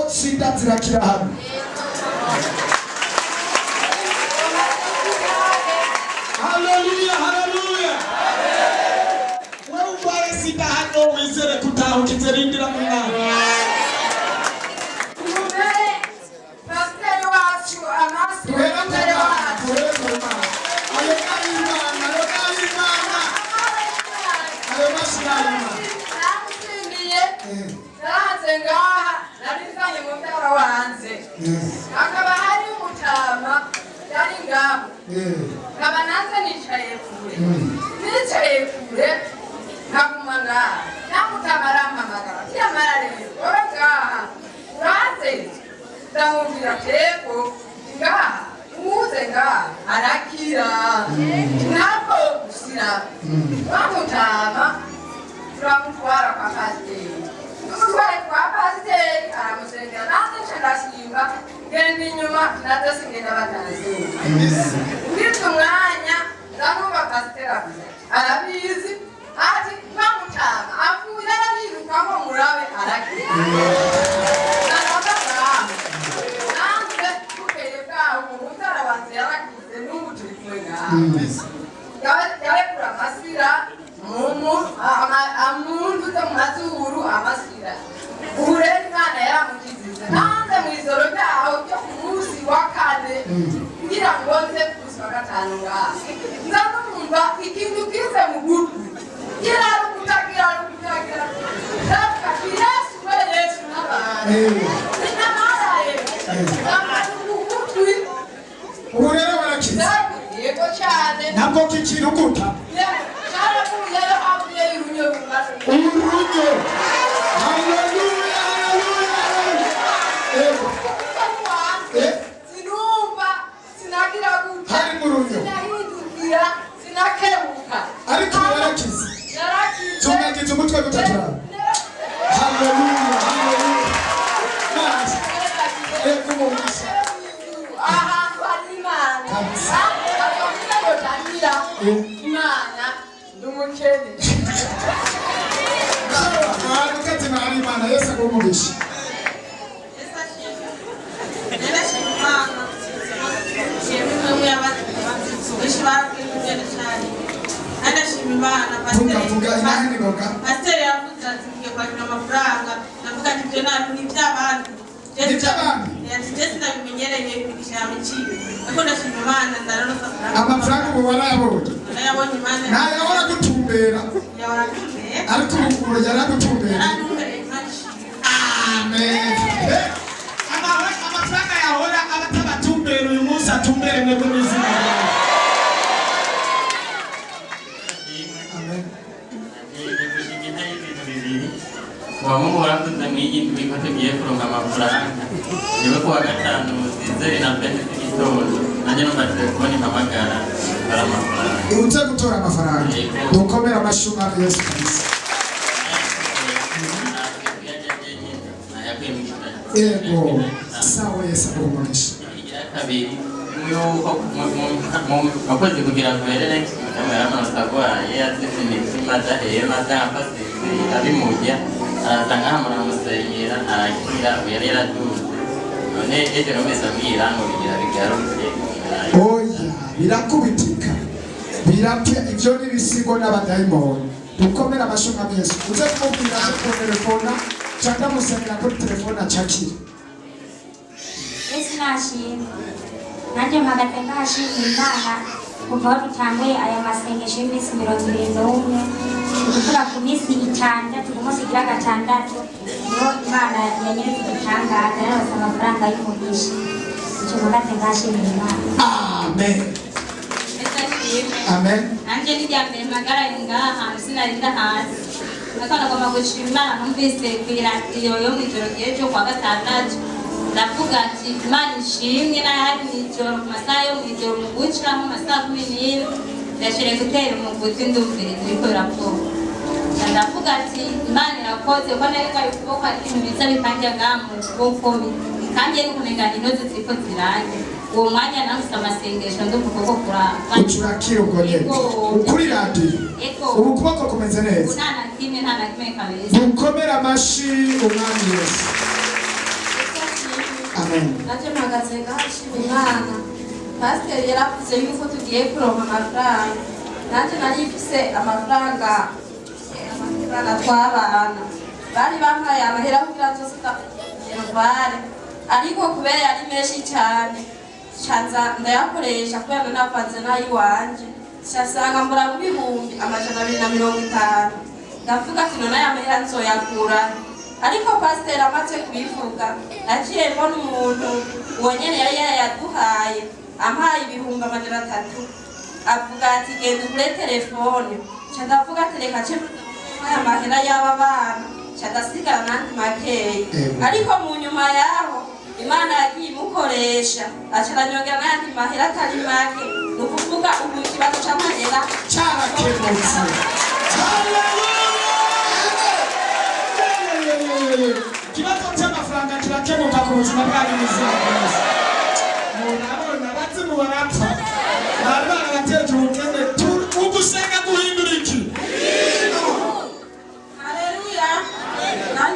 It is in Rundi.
sida zirakira hano. Haleluya, haleluya. Wewe ubaye sida hano wizere kutaho kizerindira mu mwanya. Akaba hari umutama yari ngaho nkaba nanze nicaye kure nkaguma ngaha namutama arampamagara kiyamara rero wowe ngaha uraze ndamubwira teko ngaha umuze ngaha arakira ntabwo gusira bamutama turamutwara kwa pasiteri umutware kwa pasiteri aramusengera nanze ndashimba ngenda inyuma nazo singenda batanze ngitse umwanya ndamwumva pasiteri avuze arabizi ati bamutama avuye yirukamo murabe arakira nanze tukeye bwaho umutarabanze yarakize n'ubu turi kumwe ngaho yarekura amasira amuntu zo mu mazuru amasira ubu rero imana yaramukizize nanze mu ijoro ryaho ryo ku munsi wa kane ngira ngo nze ku munsi wa gatanu ngaha nza numva ikintu kize mu gutwi kirarukuta ndavuga ati yesu we yesu n'abantu ninamaraye ndamara ugutwi ubu rero barakize yego cyane ntabwo kikirukuta Urunyo. Haleluya, haleluya. Sinumva, sinagira guta. Hari murunyo. Sinahindukira, sinakebuka. Ariko yarakize. Yarakize. Tunagize umutwe gutatura. Haleluya, haleluya. Nasi. Eko mumisa. Ahantu hari Imana. Kabisa. Akomeza yotangira. Imana ndumukene. Imana Yesu agumugisha. Pasiteri yavuze ati ngiye kwakira amafaranga ndavuga ati ibyo ntabwo ni iby'abandi Jesi ndabimenyereye kwigisha amiciye ariko ndashima Imana ndaronka amafaranga ubu warayabonye Imana ntayahora gutumbera ariko ubu yaragutumbera. Amen. Amafaranga yahora abatabatumbera uyu munsi atumbere mwebwe n'izina ryawe. Amen. Wamungu warakuze mw'iyindi ko tugiye kuronka amafaranga niwe kuwa gatanu zizere na pete z'igitondo nanjye numvise kubona impamagara ari amafaranga uze gutora amafaranga dukomere amashyi umwami Yesu Kristo. Ego sawa Yesu agumugisha. Kabiri mukwezi kugira ngo herere amanota agwaye yazize imitima adahema adahapasize abimujya araza ngaha muramusengera arakira yari yaraduze none ejo nomese ambwira ngo bigira bigaruke oya birakubitika birapya ibyo n'ibisigo n'abadayimoni. Dukomere amashyi umwami Yesu. Uze kumubwira ko telefona cyangwa musengera kuri telefona acakira. Yesu nashimwe nanjye mpagaze nkashimira Imana kuva aho dutanguye aya masengesho y'iminsi 21 tugukora ku minsi 6 ku munsi wa gatandatu niho Imana yanyeretse igitangaza yarose amafaranga y'umugisha icyo mpagaze nkashimira Imana. Amen. Amen. Nanjye nijyambere magara ngaha sinarinda hasi nakana ngoma gushima Imana numvise kwiradiyo yo mw'ijoro ryo kwa gatandatu ndavuga ati Imana ishimwe na hari mw'ijoro ku masaha yo mw'ijoro mu guca mu masaha 11 ndashire gutera umuguzi ndumvire ndiko raporo ndavuga ati Imana irakoze ko nayo kari kuboko ibintu biza bikanje ngamu kuboko kandi n'ukunengana inoze ziko zirange uwo mwanya namuse amasengesho ndumva kuramba ucurakira ugonye ukuri radiyo ubu kuboko kumeze neza nta na kimwe kabisa. dukomere amashyi umwami Yesu. amen. Naje mpagaze ngashima Imana. Pasiteri yaravuze yuko tugiye kuronka amafaranga. Naje nari mfise amafaranga twabana. Bari bampaye amahera kugira ngo nzosubire ariko kubera yari menshi cyane canza ndayakoresha kubera napanze nayiwanje cyasanga mbura mu bihumbi 250. Ndavuga ati none aya mahera nzoyakura. Ariko pasiteri amaze kubivuga naciye mbona umuntu uwo nyene yari yaduhaye ampaye ibihumbi 300. Avuga ati genda ugure telefone. Ndavuga ati reka ce aya mahera y'aba bana cyadasigara nandi makeyi. Ariko mu nyuma yaho Imana yagiye imukoresha acaranyongera nandi mahera atari make. Nukuvuga ubu ikibazo c'amahera Carakemutse. Ikibazo cy'amafaranga kirakemuka ku buzima bwanyu buzima bwiza. Murabona bazimu barapfa. Bari barabateje ubukene